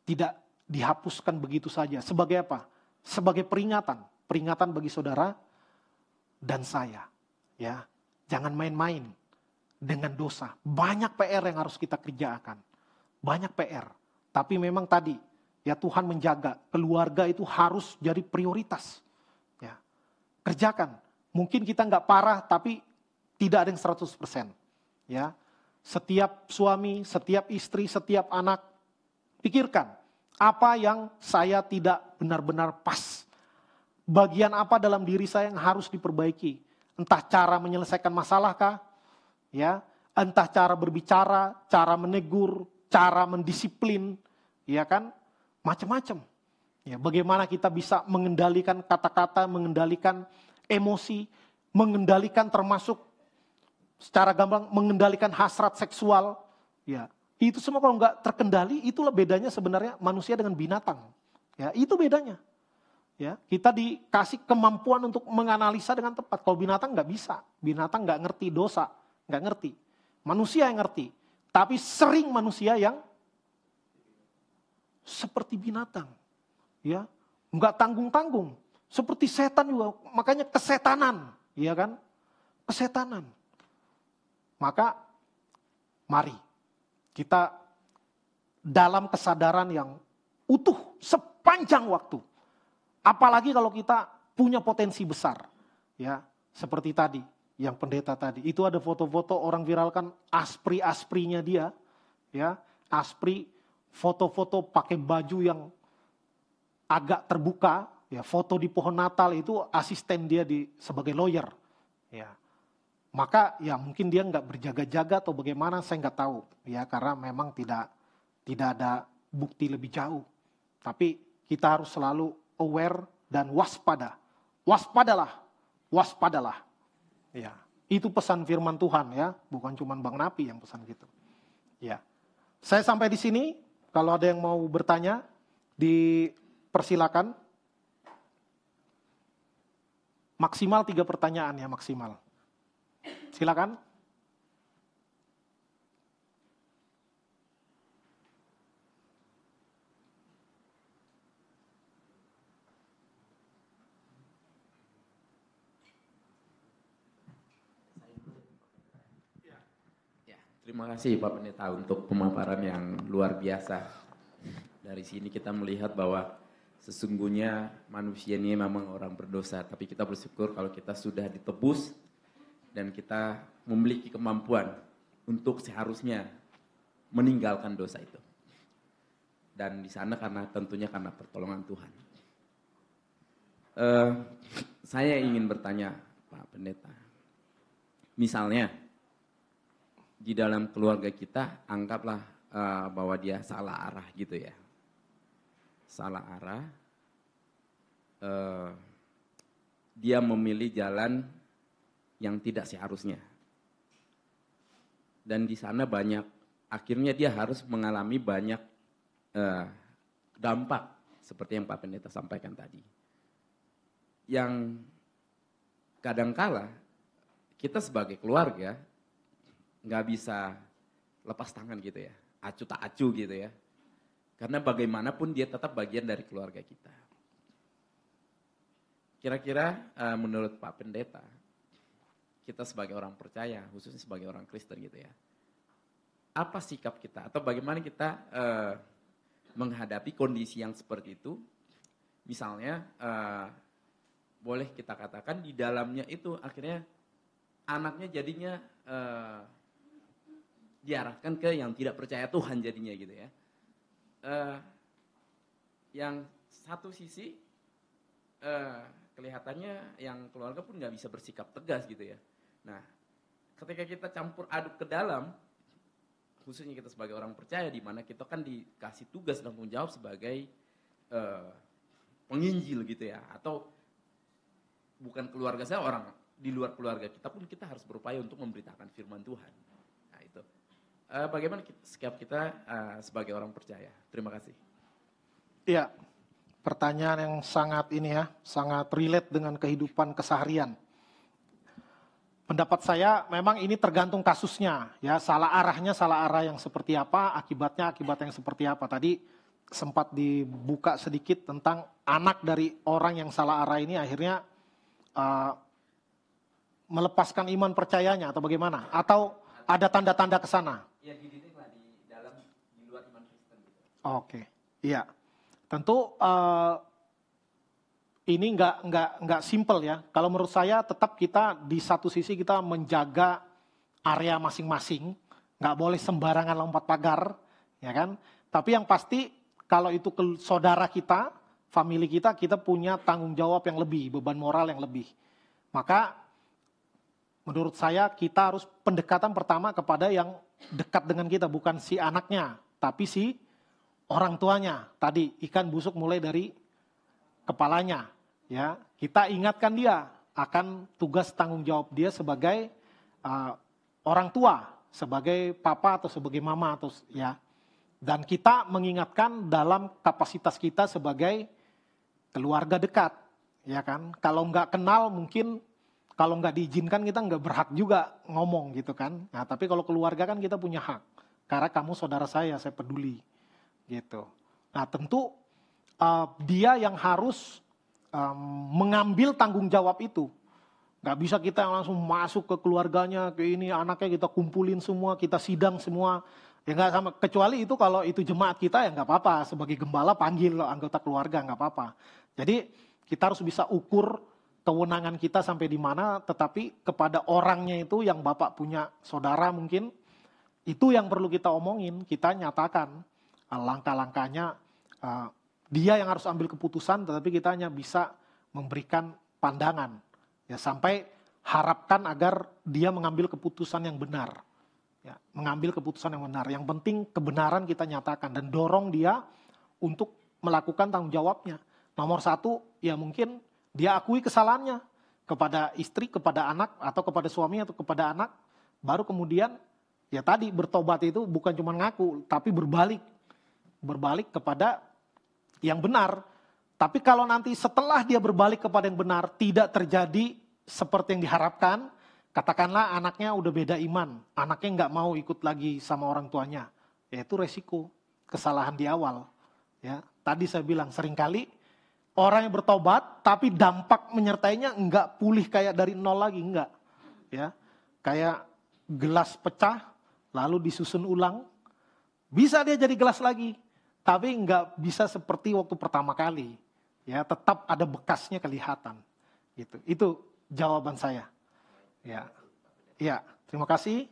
tidak dihapuskan begitu saja. Sebagai apa? Sebagai peringatan bagi saudara dan saya. Ya, jangan main-main dengan dosa. Banyak PR yang harus kita kerjakan. Banyak PR. Tapi memang tadi, ya Tuhan menjaga keluarga itu harus jadi prioritas. Kerjakan. Mungkin kita nggak parah, tapi tidak ada yang 100%. Ya, setiap suami, setiap istri, setiap anak, pikirkan apa yang saya tidak benar-benar pas. Bagian apa dalam diri saya yang harus diperbaiki. Entah cara menyelesaikan masalah kah, ya, entah cara berbicara, cara menegur, cara mendisiplin, ya kan, macam-macam. Ya, bagaimana kita bisa mengendalikan kata-kata, mengendalikan emosi, mengendalikan termasuk secara gampang mengendalikan hasrat seksual. Ya, itu semua kalau nggak terkendali, itulah bedanya sebenarnya manusia dengan binatang. Ya, itu bedanya. Ya, kita dikasih kemampuan untuk menganalisa dengan tepat. Kalau binatang nggak bisa, binatang nggak ngerti dosa, nggak ngerti. Manusia yang ngerti, tapi sering manusia yang seperti binatang. Ya, nggak tanggung-tanggung, seperti setan juga, makanya kesetanan, ya kan? Kesetanan. Maka mari kita dalam kesadaran yang utuh sepanjang waktu. Apalagi kalau kita punya potensi besar, ya seperti tadi, yang pendeta tadi, itu ada foto-foto orang viralkan aspri-asprinya dia, ya aspri, foto-foto pakai baju yang agak terbuka, ya foto di pohon Natal itu asisten dia sebagai lawyer, ya. Maka ya mungkin dia nggak berjaga-jaga atau bagaimana, saya nggak tahu, ya karena memang tidak ada bukti lebih jauh. Tapi kita harus selalu aware dan waspada, waspadalah, ya. Itu pesan firman Tuhan, ya, bukan cuma Bang Napi yang pesan gitu, ya. Saya sampai di sini. Kalau ada yang mau bertanya, dipersilakan. Maksimal 3 pertanyaan ya, maksimal. Silakan. Terima kasih Pak Pendeta untuk pemaparan yang luar biasa. Dari sini kita melihat bahwa sesungguhnya manusia ini memang orang berdosa, tapi kita bersyukur kalau kita sudah ditebus dan kita memiliki kemampuan untuk seharusnya meninggalkan dosa itu. Dan di sana tentunya karena pertolongan Tuhan. Saya ingin bertanya Pak Pendeta, misalnya di dalam keluarga kita anggaplah bahwa dia salah arah gitu ya. Salah arah, dia memilih jalan yang tidak seharusnya. Dan di sana akhirnya dia harus mengalami banyak dampak seperti yang Pak Pendeta sampaikan tadi. Yang kadangkala kita sebagai keluarga nggak bisa lepas tangan gitu ya, acu tak acu gitu ya. Karena bagaimanapun dia tetap bagian dari keluarga kita. Kira-kira menurut Pak Pendeta, kita sebagai orang percaya, khususnya sebagai orang Kristen gitu ya, apa sikap kita atau bagaimana kita menghadapi kondisi yang seperti itu? Misalnya, boleh kita katakan di dalamnya itu akhirnya anaknya jadinya diarahkan ke yang tidak percaya Tuhan jadinya gitu ya. Yang satu sisi kelihatannya yang keluarga pun nggak bisa bersikap tegas gitu ya. Nah, ketika kita campur aduk ke dalam, khususnya kita sebagai orang percaya di mana kita kan dikasih tugas dan tanggung jawab sebagai penginjil gitu ya, atau bukan keluarga saya, orang di luar keluarga kita pun kita harus berupaya untuk memberitakan firman Tuhan. Nah itu, bagaimana sikap kita sebagai orang percaya? Terima kasih. Iya, pertanyaan yang sangat sangat relate dengan kehidupan keseharian. Pendapat saya memang ini tergantung kasusnya, ya salah arah yang seperti apa, akibat yang seperti apa. Tadi sempat dibuka sedikit tentang anak dari orang yang salah arah ini akhirnya melepaskan iman percayanya atau bagaimana? Atau ada tanda-tanda ke sana? Ya dididiklah di luar iman Kristen. Oke, iya. Tentu ini nggak simple ya. Kalau menurut saya tetap kita di satu sisi kita menjaga area masing-masing, nggak boleh sembarangan lompat pagar, ya kan? Tapi yang pasti kalau itu ke saudara kita, family kita punya tanggung jawab yang lebih, beban moral yang lebih. Maka menurut saya kita harus pendekatan pertama kepada yang dekat dengan kita, bukan si anaknya, tapi si orang tuanya. Tadi ikan busuk mulai dari kepalanya. Ya, kita ingatkan dia akan tugas tanggung jawab dia sebagai orang tua, sebagai papa atau sebagai mama atau ya. Dan kita mengingatkan dalam kapasitas kita sebagai keluarga dekat, ya kan? Kalau nggak kenal mungkin kalau nggak diizinkan kita nggak berhak juga ngomong gitu kan. Nah, tapi kalau keluarga kan kita punya hak. Karena kamu saudara saya peduli, gitu. Nah, tentu dia yang harus mengambil tanggung jawab itu. Gak bisa kita langsung masuk ke keluarganya, ke ini anaknya kita kumpulin semua, kita sidang semua. Ya gak sama, kecuali itu kalau itu jemaat kita ya gak apa-apa. Sebagai gembala panggil anggota keluarga gak apa-apa. Jadi kita harus bisa ukur kewenangan kita sampai di mana, tetapi kepada orangnya itu yang Bapak punya saudara mungkin, itu yang perlu kita omongin, kita nyatakan langkah-langkahnya. Dia yang harus ambil keputusan, tetapi kita hanya bisa memberikan pandangan. Ya, sampai harapkan agar dia mengambil keputusan yang benar. Ya, mengambil keputusan yang benar. Yang penting kebenaran kita nyatakan dan dorong dia untuk melakukan tanggung jawabnya. Nomor satu, ya mungkin dia akui kesalahannya kepada istri, kepada anak, atau kepada suami, atau kepada anak. Baru kemudian, ya tadi bertobat itu bukan cuma ngaku, tapi berbalik. Berbalik kepada yang benar. Tapi kalau nanti setelah dia berbalik kepada yang benar tidak terjadi seperti yang diharapkan, katakanlah anaknya udah beda iman, anaknya nggak mau ikut lagi sama orang tuanya, ya itu resiko kesalahan di awal. Ya, tadi saya bilang seringkali orang yang bertobat tapi dampak menyertainya nggak pulih kayak dari nol lagi, nggak. Ya, kayak gelas pecah lalu disusun ulang, bisa dia jadi gelas lagi, tapi nggak bisa seperti waktu pertama kali. Ya, tetap ada bekasnya kelihatan. Gitu. Itu jawaban saya. Ya, terima kasih.